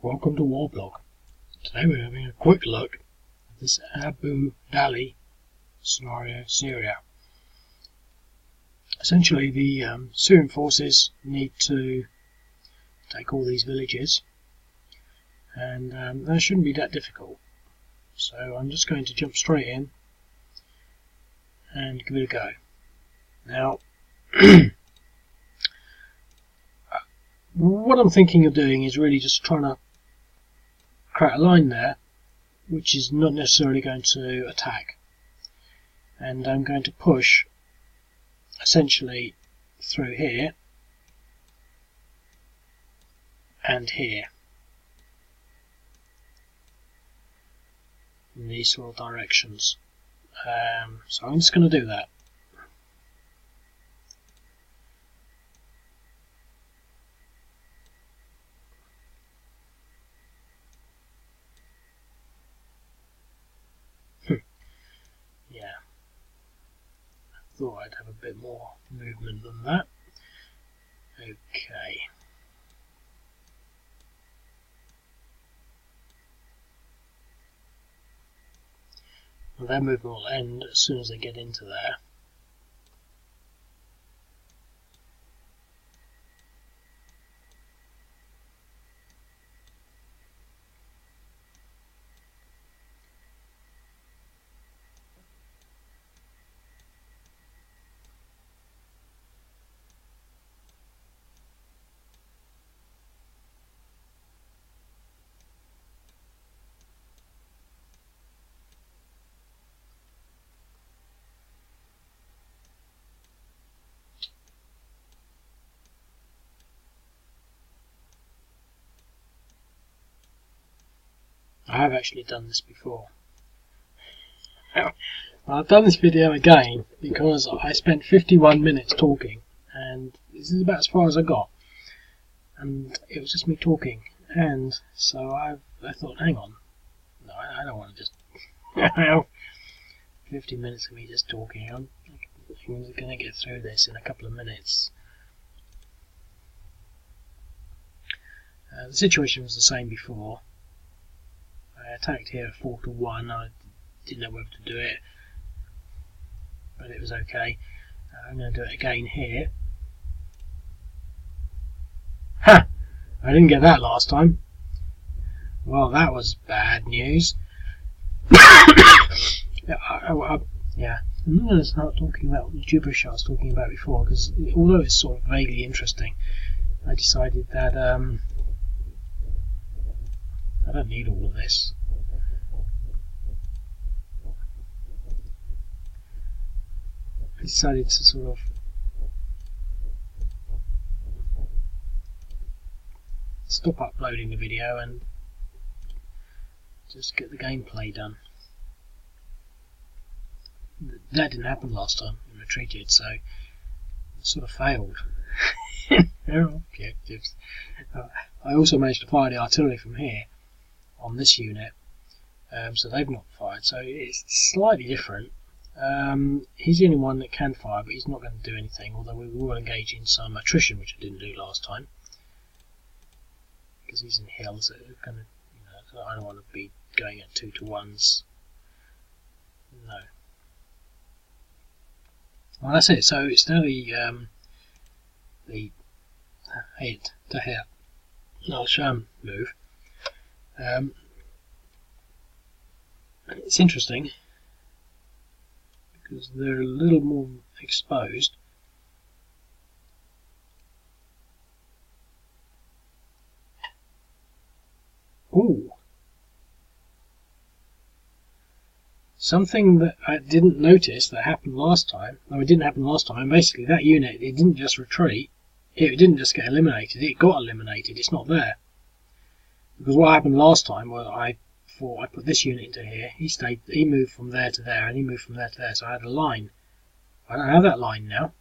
Welcome to Warblog. Today we're having a quick look at this Abu Dali scenario, Syria. Essentially, the Syrian forces need to take all these villages, and that shouldn't be that difficult. So I'm just going to jump straight in and give it a go. Now, what I'm thinking of doing is really just trying to create a line there, which is not necessarily going to attack, and I'm going to push essentially through here and here in these sort of directions. So I'm just going to do that. Yeah, I thought I'd have a bit more movement than that. Okay. Well, their movement will end as soon as they get into there. I have actually done this before. I've done this video again because I spent 51 minutes talking, and this is about as far as I got, and it was just me talking, and so I thought, hang on, no, I don't want to just 50 minutes of me just talking. I'm going to get through this in a couple of minutes. The situation was the same before. I attacked here 4-1. I didn't know whether to do it, but it was okay. I'm going to do it again here. Ha! I didn't get that last time. Well, that was bad news. Yeah, I'm not going to start talking about the gibberish I was talking about before, because although it's sort of vaguely interesting, I decided that I don't need all of this. I decided to sort of stop uploading the video and just get the gameplay done. That didn't happen last time. I retreated, so it sort of failed. Their objectives. I also managed to fire the artillery from here on this unit, so they've not fired, so it's slightly different. He's the only one that can fire, but he's not going to do anything, although we will engage in some attrition, which I didn't do last time, because he's in hills. So kind of, I don't want to be going at 2-1s. No. Well, that's it. So it's now the Hayat Tahrir, al-Sham move. It's interesting because they're a little more exposed. Ooh. Something that I didn't notice that happened last time. No, it didn't happen last time. And basically, that unit, it didn't just retreat. It didn't just get eliminated. It got eliminated. It's not there. Because what happened last time was I put this unit into here. He moved from there to there, and he moved from there to there. So I had a line. I don't have that line now.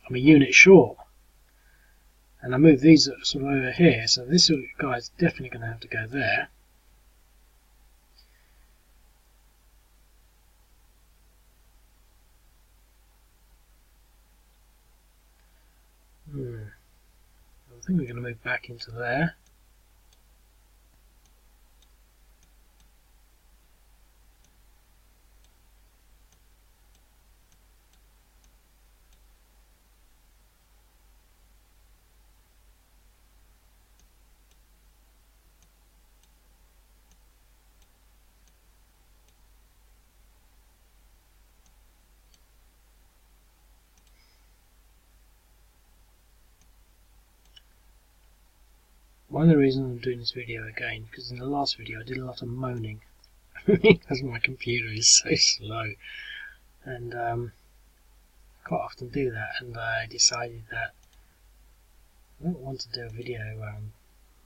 I'm a unit short. And I moved these sort of over here. So this guy's definitely going to have to go there. I think we're going to move back into there. One of the reasons I'm doing this video again, because in the last video I did a lot of moaning because my computer is so slow, and I quite often do that, and I decided that I don't want to do a video where I'm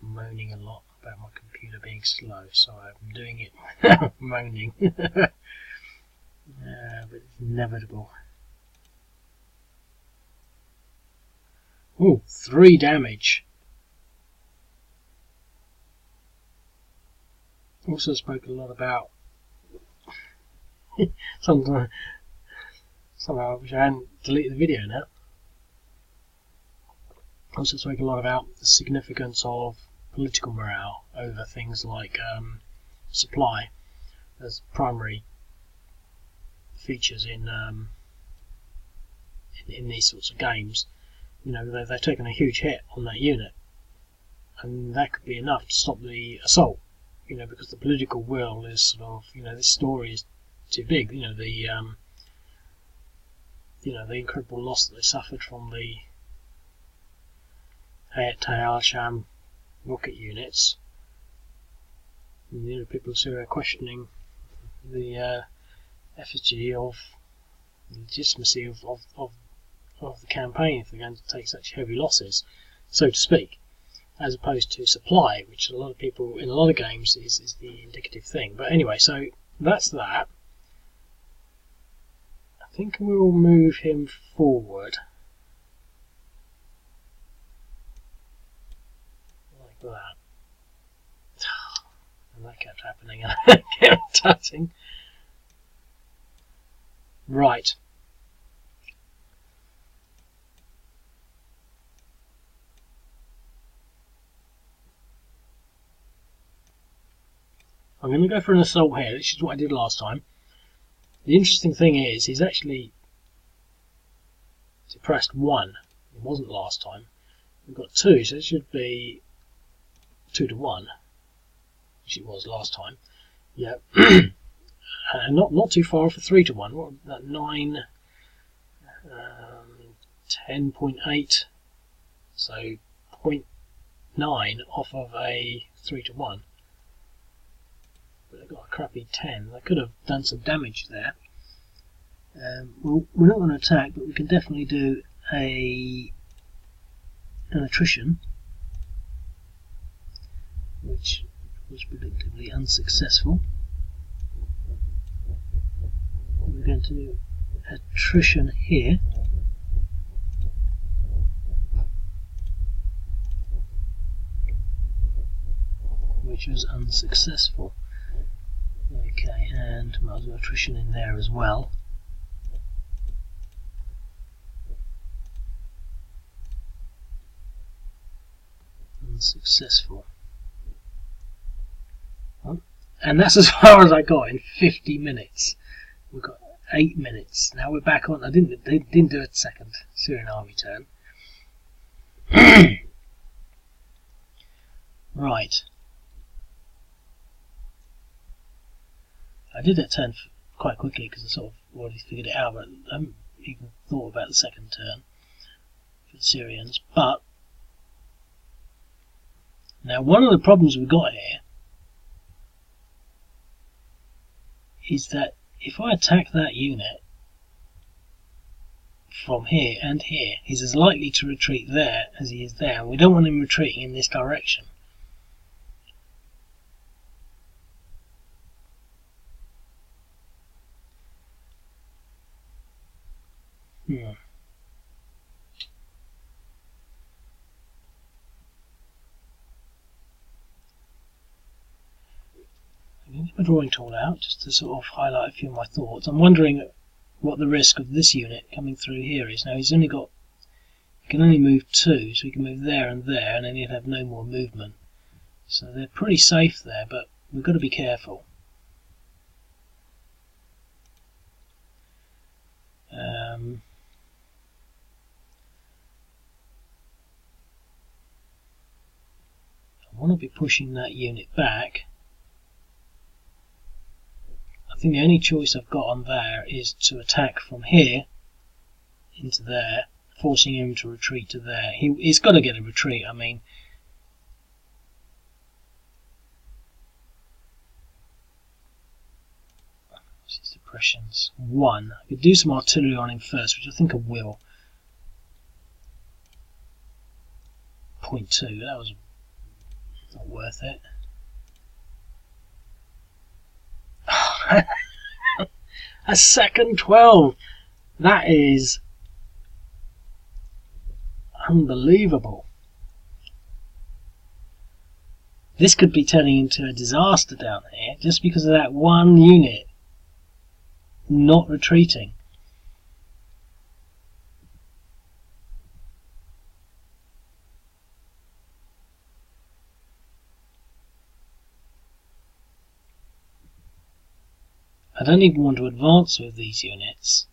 moaning a lot about my computer being slow, so I'm doing it without moaning. But it's inevitable. Oh, 3 damage. Also spoke a lot about somehow I wish I hadn't deleted the video now. Also spoke a lot about the significance of political morale over things like supply as primary features in these sorts of games. You know, they've taken a huge hit on that unit, and that could be enough to stop the assault. You know, because the political will is sort of, you know, this story is too big. You know, the incredible loss that they suffered from the Hayat Tahrir al-Sham rocket units. And, you know, people in Syria are questioning the efficacy of the legitimacy of the campaign if they're going to take such heavy losses, so to speak, as opposed to supply, which a lot of people in a lot of games is the indicative thing. But anyway, so that's that. I think we'll move him forward like that. And that kept happening, and I kept tutting. Right. I'm going to go for an assault here. This is what I did last time. The interesting thing is, he's actually depressed 1. It wasn't last time. We've got 2, so it should be 2 to 1, which it was last time. Yeah, and not too far off a 3 to 1. What was that? 9, 10.8, so 0.9 off of a 3 to 1. But I got a crappy 10. I could have done some damage there. Well, we're not going to attack, but we can definitely do an attrition, which was predictably unsuccessful. We're going to do attrition here. Which was unsuccessful. Okay, and might as well attrition in there as well. Unsuccessful. Well, and that's as far as I got in 50 minutes. We've got 8 minutes. Now we're back on. I didn't do a second Syrian Army turn. Right. I did that turn quite quickly because I sort of already figured it out, but I haven't even thought about the second turn for the Syrians. But now one of the problems we've got here is that if I attack that unit from here and here, he's as likely to retreat there as he is there, and we don't want him retreating in this direction. I'm going to get my drawing tool out just to sort of highlight a few of my thoughts. I'm wondering what the risk of this unit coming through here is. Now he can only move 2, so he can move there, and then he'd have no more movement. So they're pretty safe there, but we've got to be careful. I want to be pushing that unit back. I think the only choice I've got on there is to attack from here into there, forcing him to retreat to there. He's got to get a retreat. I mean, suppressions. 1. I could do some artillery on him first, which I think I will. 0.2, that was not worth it. A second 12! That is unbelievable. This could be turning into a disaster down here just because of that one unit not retreating. I don't even want to advance with these units.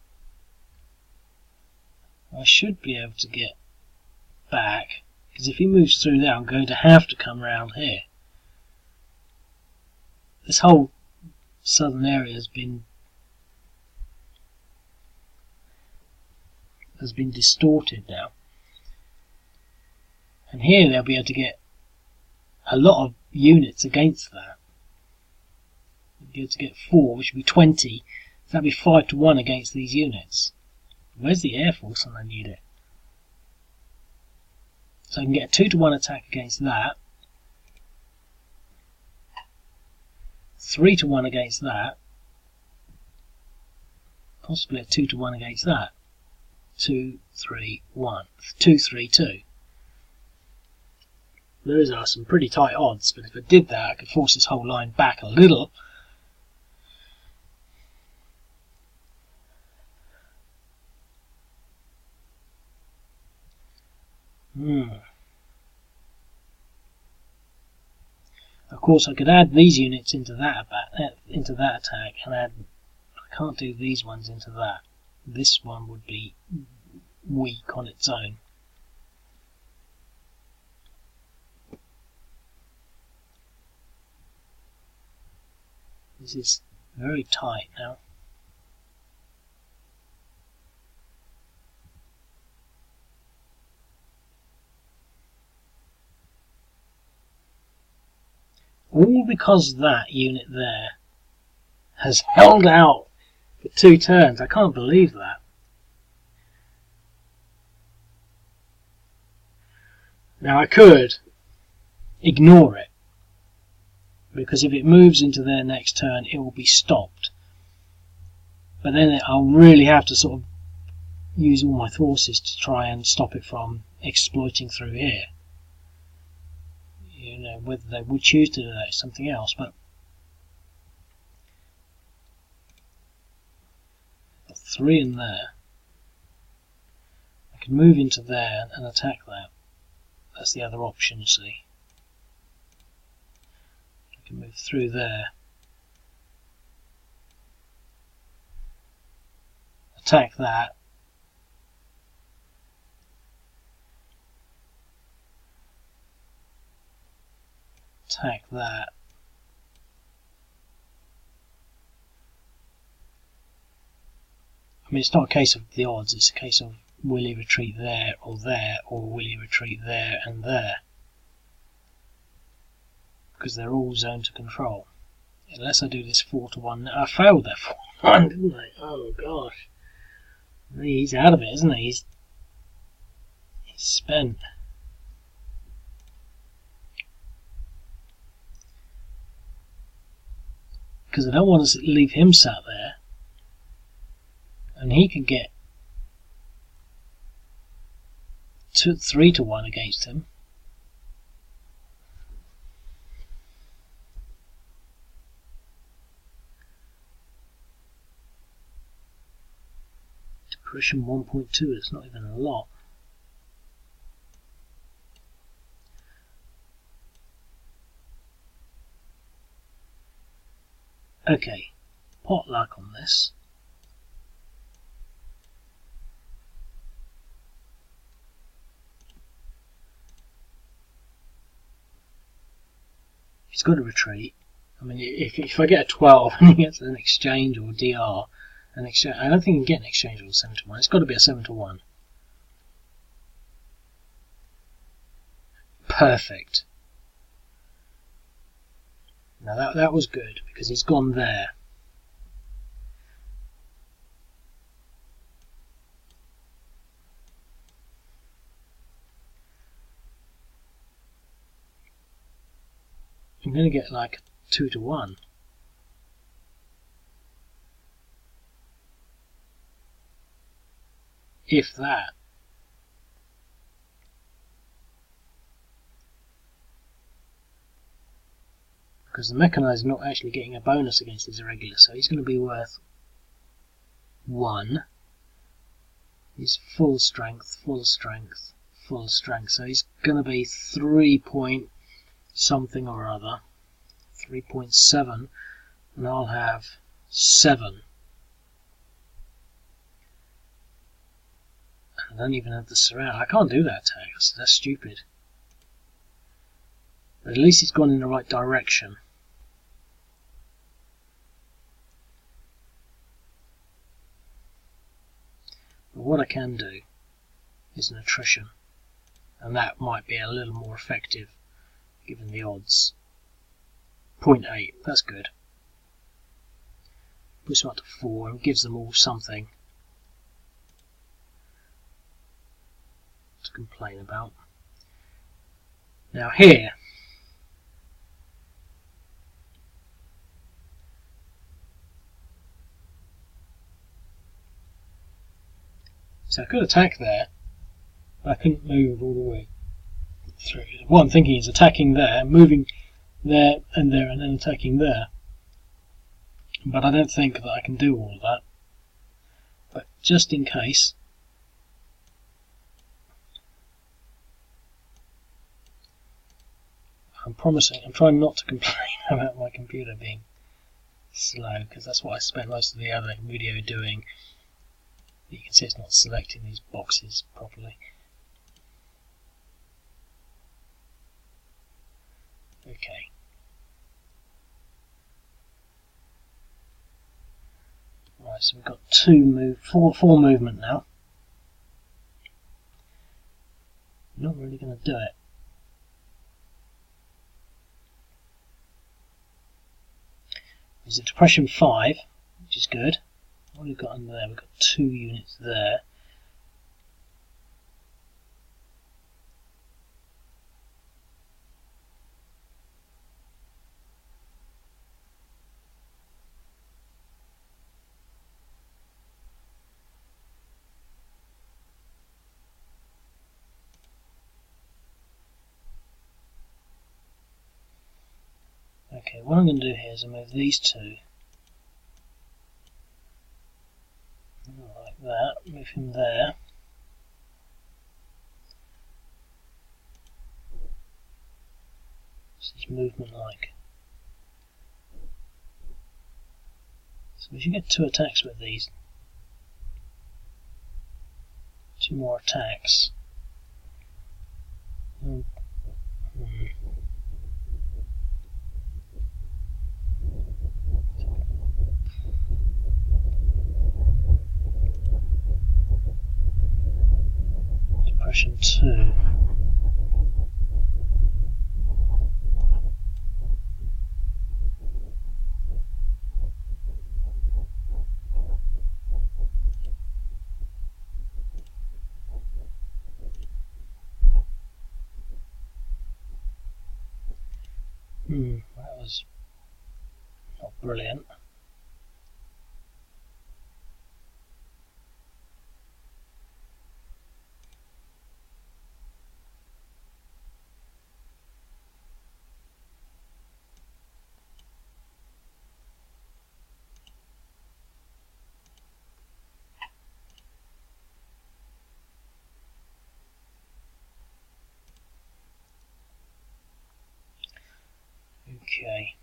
I should be able to get back, because if he moves through there I'm going to have to come round here. This whole southern area has been distorted now. And here they'll be able to get a lot of units against that. They'll be able to get 4, which would be 20. So that'd be 5 to 1 against these units. Where's the Air Force when I need it? So I can get a 2 to 1 attack against that. 3 to 1 against that. Possibly a 2 to 1 against that. 2, 3, 1. 2, 3, 2. Those are some pretty tight odds, but if I did that I could force this whole line back a little. Of course, I could add these units into that attack, and I can't do these ones into that. This one would be weak on its own. This is very tight now. All because that unit there has held out for 2 turns. I can't believe that. Now I could ignore it, because if it moves into their next turn it will be stopped. But then I'll really have to sort of use all my forces to try and stop it from exploiting through here. You know, whether they would choose to do that is something else, but I've got 3 in there. I can move into there and attack that. That's the other option, you see. I can move through there, attack that, attack that, I mean, it's not a case of the odds, it's a case of will he retreat there, or will he retreat there and there, because they're all zone to control. Unless I do this 4 to 1, I failed that 4 to 1, didn't I? Oh gosh, he's out of it, isn't he? He's spent. Because I don't want to leave him sat there, and he can get 3 to 1 against him. Depression 1.2, it's not even a lot. Okay, pot luck on this. He's got to retreat. I mean, if I get a 12 and he gets an exchange or DR, an exchange, I don't think he can get an exchange or a 7 to 1. It's got to be a 7 to 1. Perfect. Now that was good, because he's gone there. I'm going to get like 2 to 1. If that. Because the mechanized is not actually getting a bonus against his irregular, so he's going to be worth 1. He's full strength, full strength, full strength, so he's going to be 3 point something or other, 3.7, and I'll have 7. I don't even have the surround. I can't do that attack, that's stupid. But at least it's gone in the right direction. But what I can do is an attrition, and that might be a little more effective given the odds. 0.8, that's good. Push them up to 4 and gives them all something to complain about. Now here, so I could attack there, but I couldn't move all the way through. What I'm thinking is attacking there, moving there, and then attacking there. But I don't think that I can do all of that. But just in case, I'm trying not to complain about my computer being slow, because that's what I spent most of the other video doing. You can see it's not selecting these boxes properly. Okay. Right, so we've got four movement now. Not really going to do it. There's a depression 5, which is good. What have we got under there? We've got 2 units there. Okay, what I'm going to do here is move these 2. Like that, move him there. What's his movement like? So we should get 2 attacks with these. 2 more attacks. Depression 2. That was not brilliant. Okay.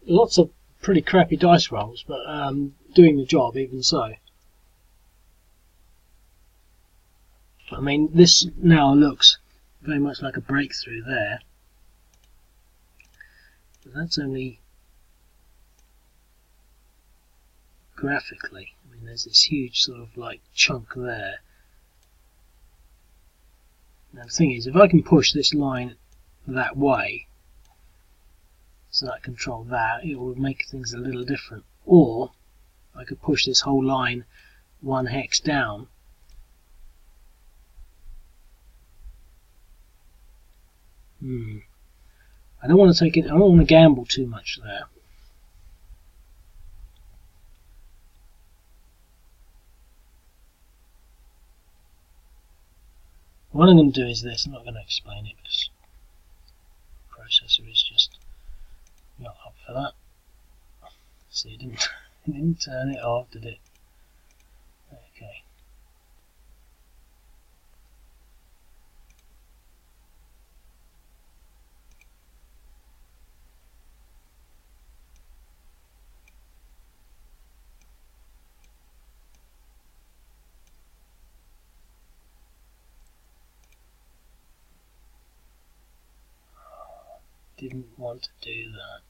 Lots of pretty crappy dice rolls, but doing the job even so. I mean, this now looks very much like a breakthrough there. But that's only graphically. I mean, and there's this huge sort of like chunk there. Now the thing is, if I can push this line that way, so that I control that, it will make things a little different. Or I could push this whole line one hex down. I don't want to take it. I don't want to gamble too much there. What I'm going to do is this. I'm not going to explain it because the processor is just not up for that. See, it didn't turn it off, did it? Okay. Didn't want to do that.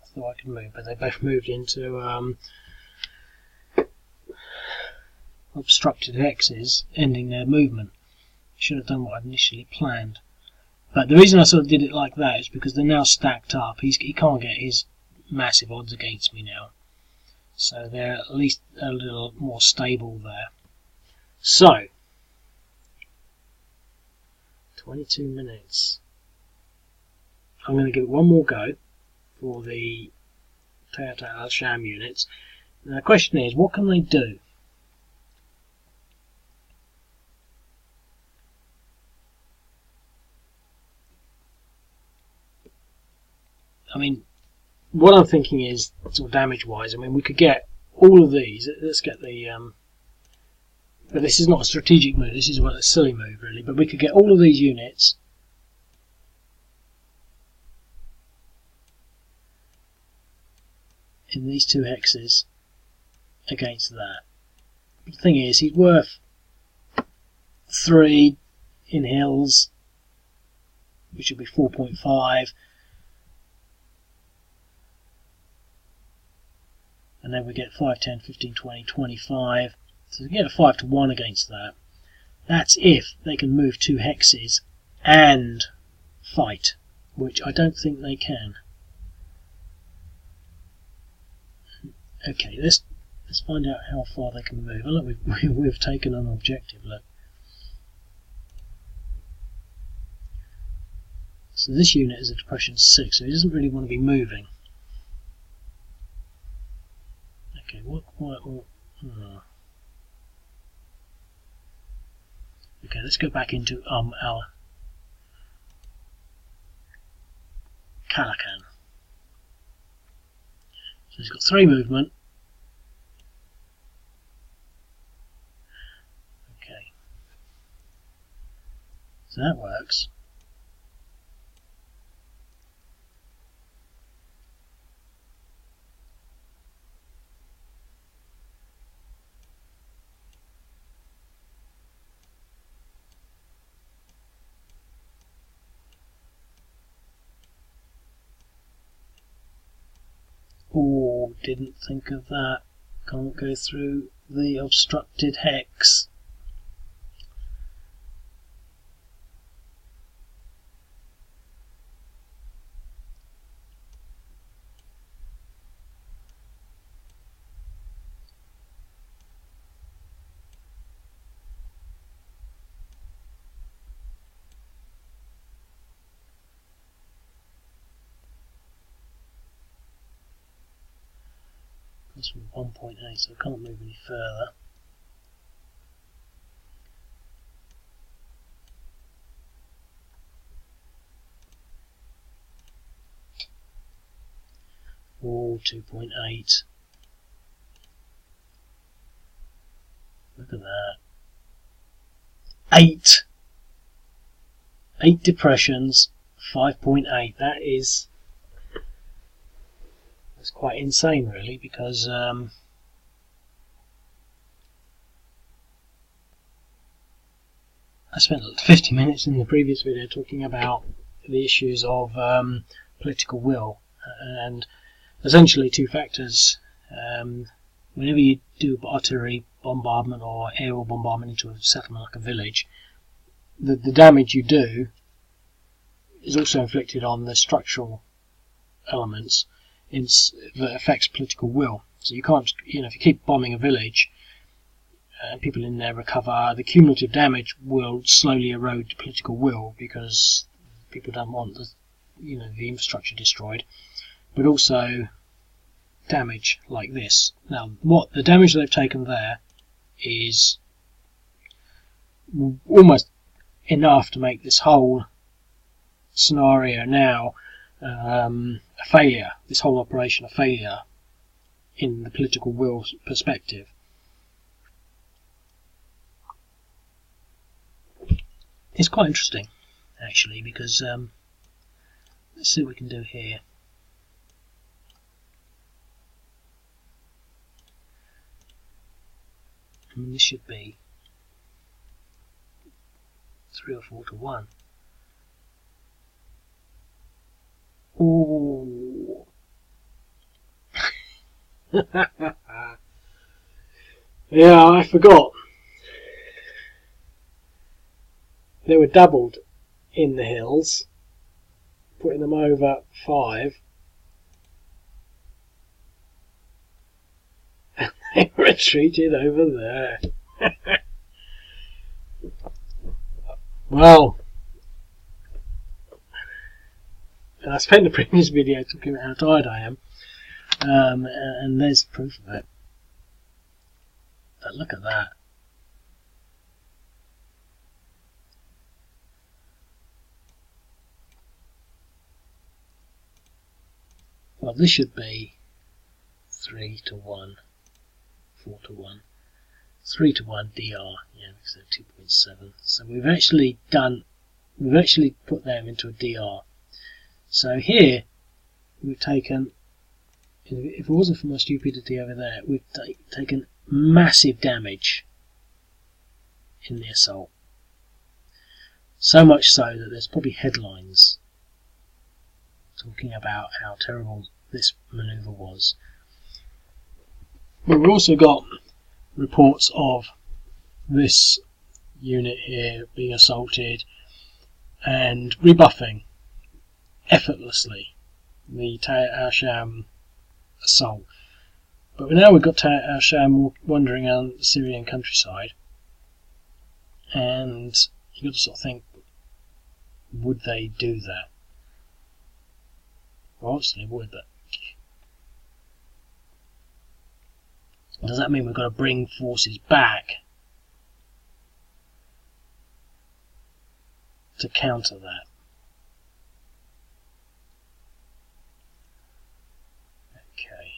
I thought I could move, but they both moved into obstructed hexes, ending their movement. Should have done what I'd initially planned. But the reason I sort of did it like that is because they're now stacked up. He can't get his massive odds against me now. So they're at least a little more stable there. So, 22 minutes. I'm going to give it one more go for the al-Sham units. Now the question is, what can they do? I mean, what I'm thinking is, sort of damage-wise, I mean, we could get all of these. Let's get the... but this is not a strategic move, this is a silly move, really. But we could get all of these units in these two hexes against that. But the thing is, he's worth 3 in hills, which would be 4.5. And then we get 5, 10, 15, 20, 25. So we get a 5 to 1 against that. That's if they can move 2 hexes and fight, which I don't think they can. Okay, let's find out how far they can move. Oh, look, we've taken an objective. Look. So this unit is a depression 6, so he doesn't really want to be moving. Okay, okay, let's go back into our Calacan. So he's got 3 movement. Okay, so that works. Oh, didn't think of that. Can't go through the obstructed hex. That's from 1.8, so I can't move any further. Oh, 2.8. Look at that. 8 depressions, 5.8. That's quite insane, really, because I spent 50 minutes in the previous video talking about the issues of political will, and essentially two factors. Whenever you do artillery bombardment or aerial bombardment into a settlement like a village, the damage you do is also inflicted on the structural elements that affects political will. So you can't, if you keep bombing a village and people in there recover, the cumulative damage will slowly erode political will because people don't want the infrastructure destroyed, but also damage like this. Now, what the damage they've taken there is almost enough to make this whole scenario now a failure, this whole operation a failure in the political will perspective. It's quite interesting actually, because let's see what we can do here. I mean, this should be 3 or 4 to 1. Ooh. Yeah, I forgot. They were doubled in the hills, putting them over 5. And they retreated over there. Well, and I spent the previous video talking about how tired I am, and there's proof of it. But look at that. Well, this should be 3 to 1, 4 to 1, 3 to 1 DR, yeah, because they're 2.7. So we've actually put them into a DR. So here we've taken, if it wasn't for my stupidity over there, we've taken massive damage in the assault. So much so that there's probably headlines talking about how terrible this manoeuvre was. But we've also got reports of this unit here being assaulted and rebuffing effortlessly the Hayat al-Sham assault. But now we've got Hayat al-Sham wandering around the Syrian countryside, and you've got to sort of think, would they do that? Well, obviously they would, but does that mean we've got to bring forces back to counter that? Okay.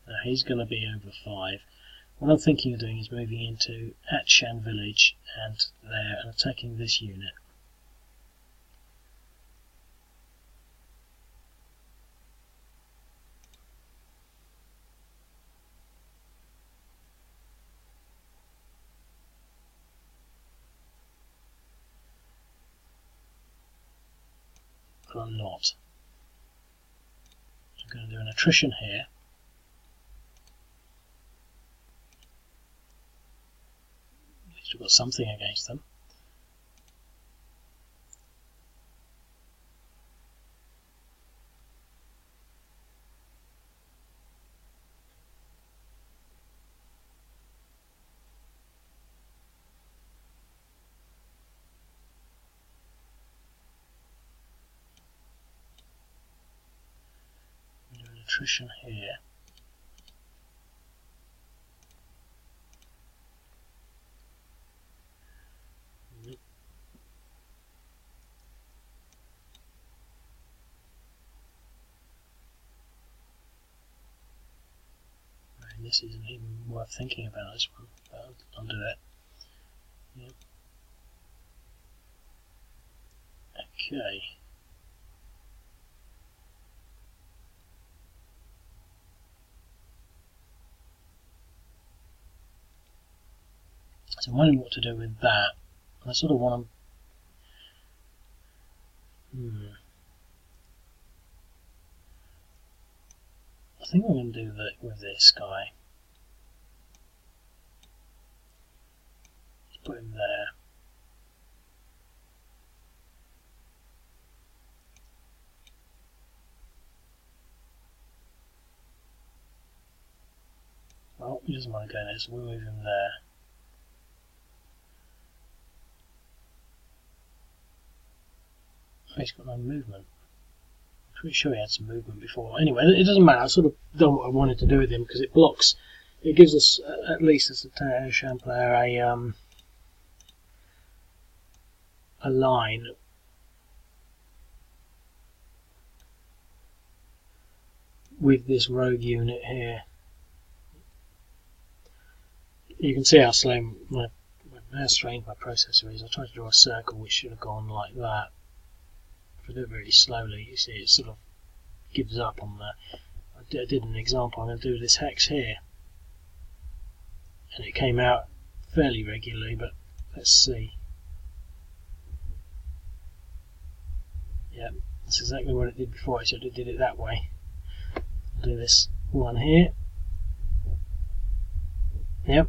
Now he's going to be over 5. What I'm thinking of doing is moving into al-Sham village and there and attacking this unit. But I'm not. I'm going to do an attrition here. We've got something against them. Do an attrition here. mean, this isn't even worth thinking about, this one, but I'll do it. Yep. Okay. So I'm wondering what to do with that. I sort of want to... I think I'm going to do that with this guy. Let's put him there. Well, he doesn't want to go there, so we'll move him there. Oh, he's got no movement. I'm pretty sure he had some movement before. Anyway, it doesn't matter. I sort of done what I wanted to do with him because it blocks. It gives us, at least as a al-Sham player, a line with this rogue unit here. You can see how slow how strange my processor is. I tried to draw a circle which should have gone like that. If I do it really slowly, you see it sort of gives up on that. I did an example. I'm going to do this hex here, and it came out fairly regularly, but let's see. Yeah, that's exactly what it did before. I should have did it that way. I'll do this one here. Yep.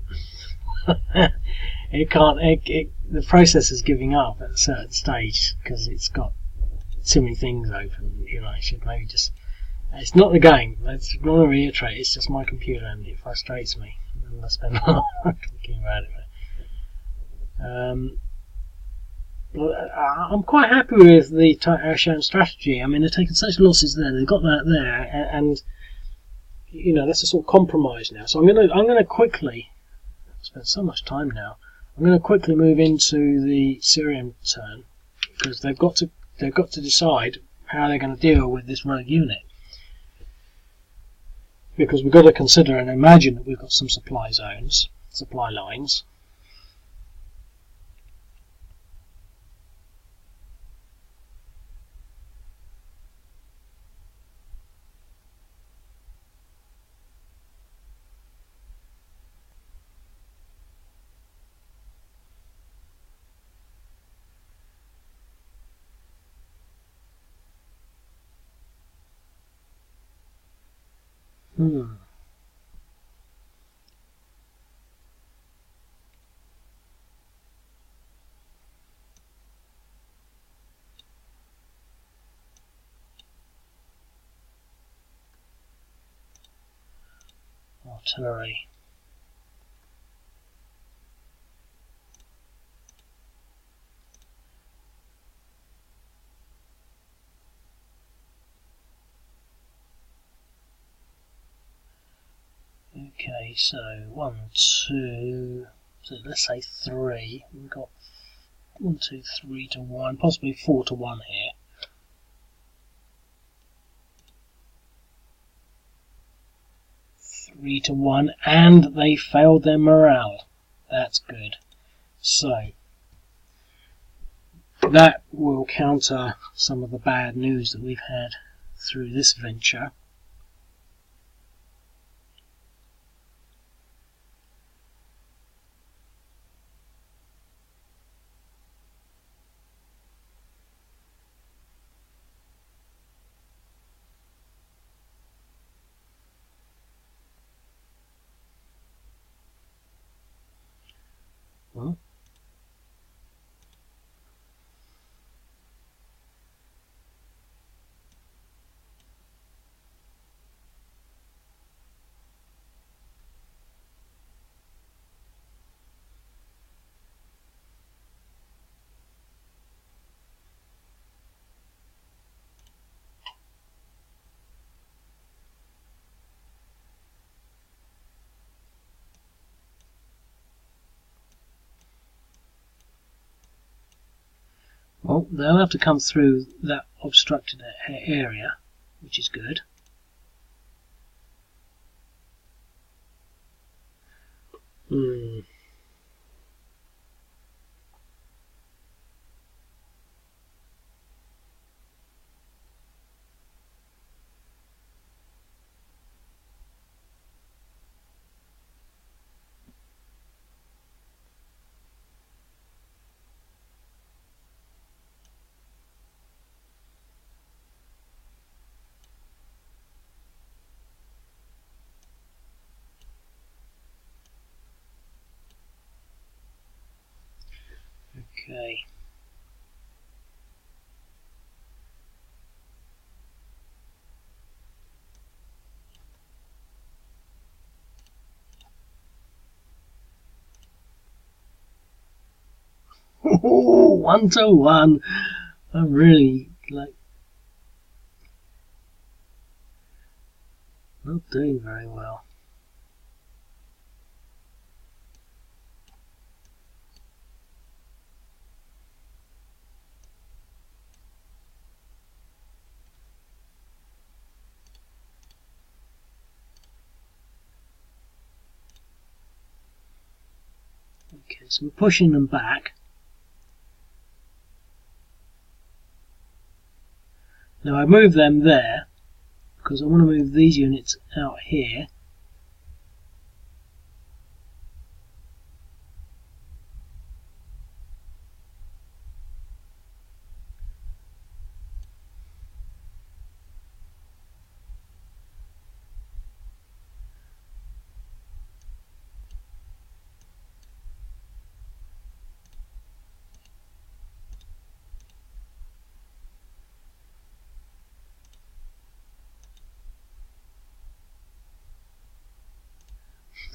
It can't. The processor's giving up at a certain stage because it's got too many things open. You know, I should maybe just. It's not the game. Let's want to reiterate. It's just my computer, and it frustrates me. And I spend a lot of time talking about it. I'm quite happy with the al-Sham strategy. I mean, they're taking such losses there. They've got that there, and you know, that's a sort of compromise now. So I'm gonna quickly. I've spent so much time now. I'm going to quickly move into the Syrian turn because they've got to decide how they're going to deal with this rogue unit. Because we've got to consider and imagine that we've got some supply zones, supply lines. Artillery. Okay, so 1, 2, so let's say 3. We've got 1, 2, 3 to 1, possibly 4 to 1 here. Three to 1, and they failed their morale. That's good. So that will counter some of the bad news that we've had through this venture. Well, they'll have to come through that obstructed area, which is good. Hmm. Okay. Oh, 1-1. I'm really like not doing very well. Okay, so we're pushing them back. Now I move them there because I want to move these units out here.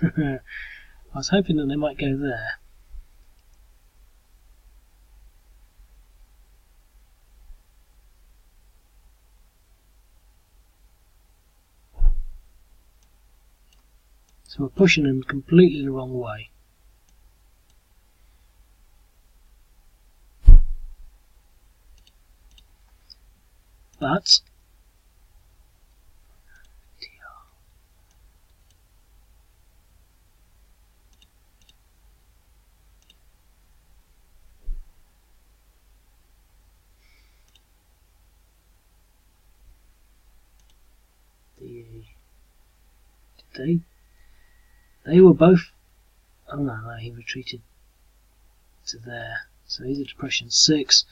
I was hoping that they might go there. So we're pushing them completely the wrong way. But they were both. Oh no, he retreated to there. So he's at depression 6,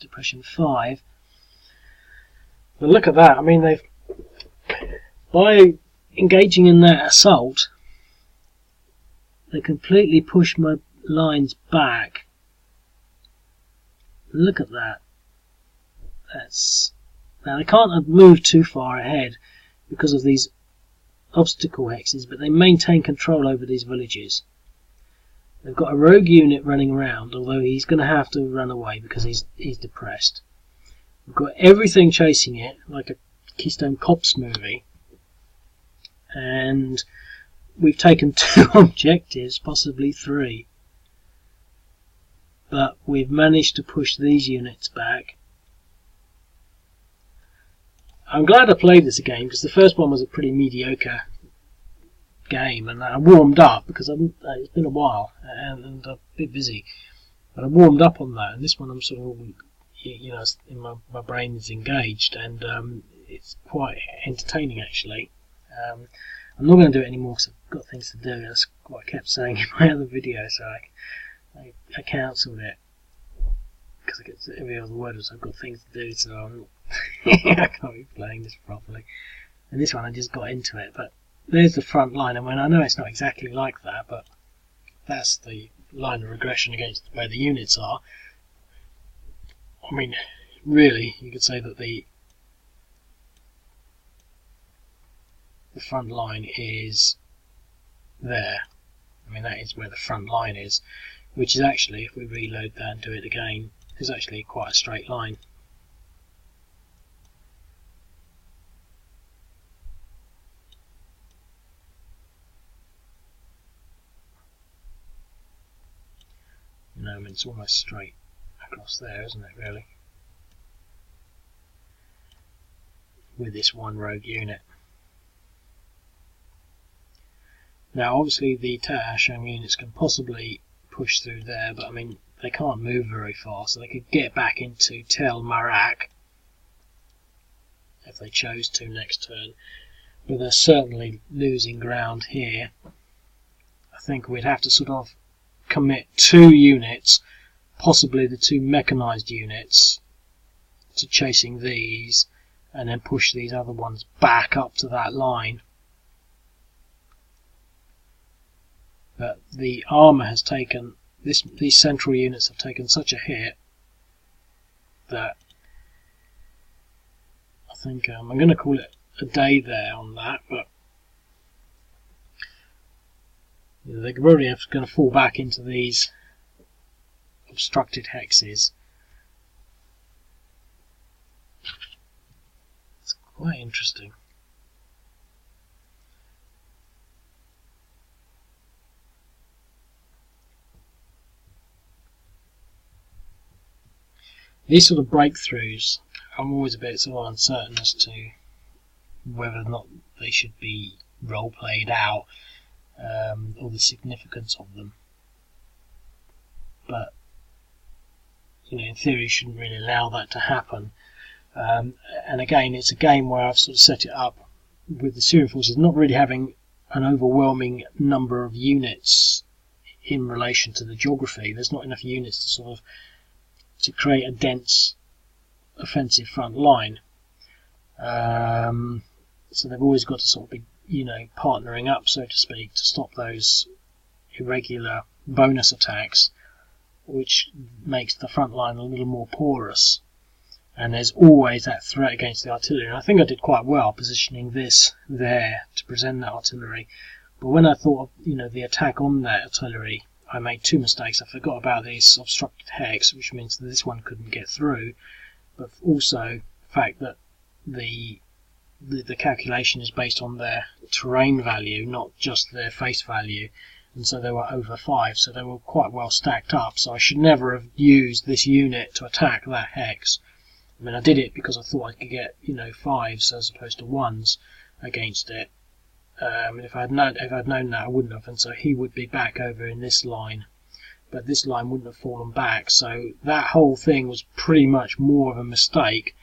depression 5. But look at that. I mean, they've by engaging in that assault, they completely pushed my lines back. Look at that. That's now they can't have moved too far ahead because of these obstacle hexes, but they maintain control over these villages. They've got a rogue unit running around, although he's going to have to run away because he's depressed. We've got everything chasing it, like a Keystone Cops movie, and we've taken 2 objectives, possibly 3, but we've managed to push these units back. I'm glad I played this game because the first one was a pretty mediocre game, and I warmed up because it's been a while and I'm a bit busy, but I warmed up on that. And this one I'm sort of, you know, my brain is engaged, and it's quite entertaining actually. I'm not going to do it anymore because I've got things to do. That's what I kept saying in my other video, so I cancelled it because I get to every other word was I've got things to do, so I can't be playing this properly. And this one I just got into it, but there's the front line. I mean, I know it's not exactly like that, but that's the line of regression against where the units are. I mean, really, you could say that the front line is there. I mean, that is where the front line is, which is actually, if we reload that and do it again, is actually quite a straight line. You know, I mean, it's almost straight across there, isn't it, really? With this one rogue unit. Now obviously the al-Sham units can possibly push through there, but I mean they can't move very far, so they could get back into Tel Marak if they chose to next turn, but they're certainly losing ground here. I think we'd have to sort of commit 2 units, possibly the 2 mechanised units, to chasing these, and then push these other ones back up to that line. But the armour has taken, these central units have taken such a hit that I think I'm going to call it a day there on that, but they're probably going to fall back into these obstructed hexes. It's quite interesting. These sort of breakthroughs, I'm always a bit sort of uncertain as to whether or not they should be role played out, or the significance of them. But in theory, you shouldn't really allow that to happen. And again, it's a game where I've sort of set it up with the Syrian forces not really having an overwhelming number of units in relation to the geography. There's not enough units to sort of to create a dense offensive front line. So they've always got to sort of be, partnering up, so to speak, to stop those irregular bonus attacks, which makes the front line a little more porous. And there's always that threat against the artillery. And I think I did quite well positioning this there to present that artillery. But when I thought of, the attack on that artillery, I made 2 mistakes. I forgot about this obstructed hex, which means that this one couldn't get through, but also the fact that the calculation is based on their terrain value, not just their face value, and so they were over 5, so they were quite well stacked up. So I should never have used this unit to attack that hex. I mean, I did it because I thought I could get 5s as opposed to 1s against it. If I'd known that, I wouldn't have, and so he would be back over in this line, but this line wouldn't have fallen back. So that whole thing was pretty much more of a mistake.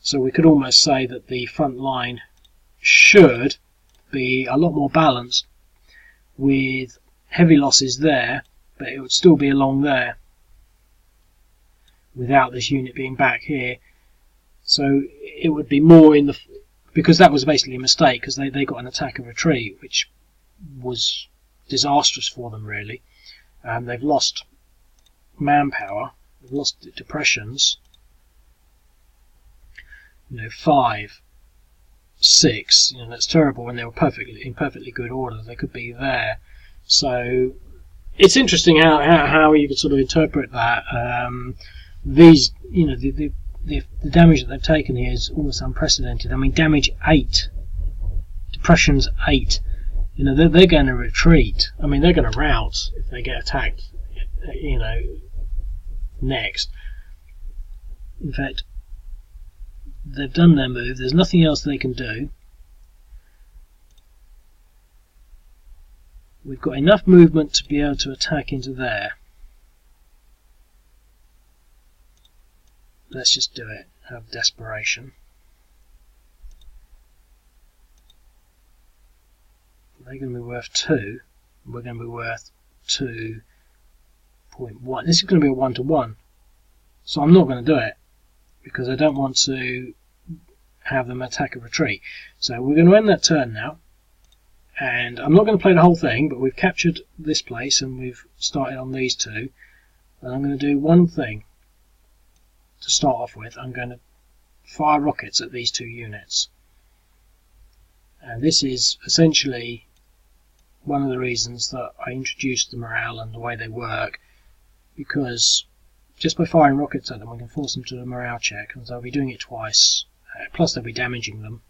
So we could almost say that the front line should be a lot more balanced, with heavy losses there, but it would still be along there without this unit being back here. So it would be more in the, because that was basically a mistake, because they got an attack and retreat, which was disastrous for them, really. They've lost manpower, they've lost depressions, 5, 6, that's terrible when they were in perfectly good order. They could be there. So it's interesting how you could sort of interpret that. These, the damage that they've taken here is almost unprecedented. I mean, damage 8, depressions 8. They're going to retreat. I mean, they're going to rout if they get attacked. Next. In fact, they've done their move. There's nothing else they can do. We've got enough movement to be able to attack into there. Let's just do it out of desperation. They're going to be worth 2. We're going to be worth 2.1. This is going to be a 1-to-1. So I'm not going to do it, because I don't want to have them attack a retreat. So we're going to end that turn now. And I'm not going to play the whole thing, but we've captured this place and we've started on these 2. And I'm going to do one thing. To start off with, I'm going to fire rockets at these 2 units, and this is essentially one of the reasons that I introduced the morale and the way they work, because just by firing rockets at them we can force them to do a morale check, and they'll be doing it twice, plus they'll be damaging them.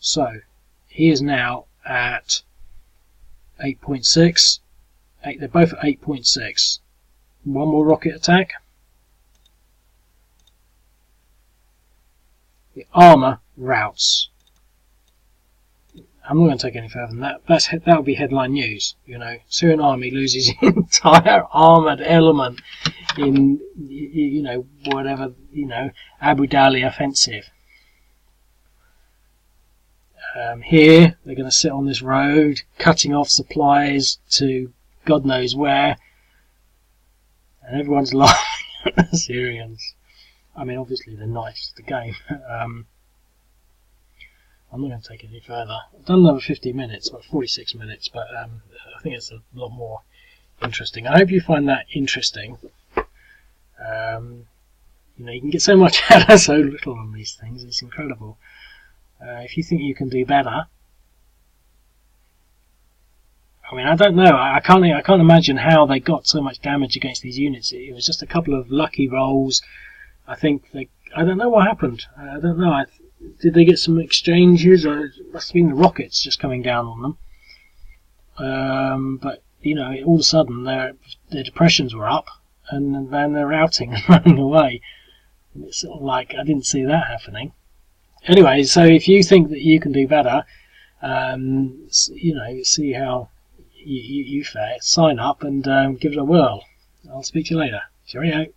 So he is now at 8.6. They're both at 8.6. One more rocket attack. The armour routs. I'm not going to take any further than that. That would be headline news. You know, Syrian army loses entire armoured element in, you know, whatever, you know, Abu Dali offensive. Here, they're going to sit on this road, cutting off supplies to God knows where, and everyone's laughing at the Syrians. I mean, obviously they're nice to the game. I'm not going to take it any further. I've done another 50 minutes, about 46 minutes, but I think it's a lot more interesting. I hope you find that interesting. You know, you can get so much out of so little on these things. It's incredible. If you think you can do better, I mean, I don't know. I can't imagine how they got so much damage against these units. It was just a couple of lucky rolls. I don't know what happened. I don't know. Did they get some exchanges, or it must have been the rockets just coming down on them? But you know, all of a sudden their depressions were up, and then they're routing and running away. And it's sort of like I didn't see that happening. Anyway, so if you think that you can do better, you know, see how you fare, sign up and give it a whirl. I'll speak to you later. Cheerio.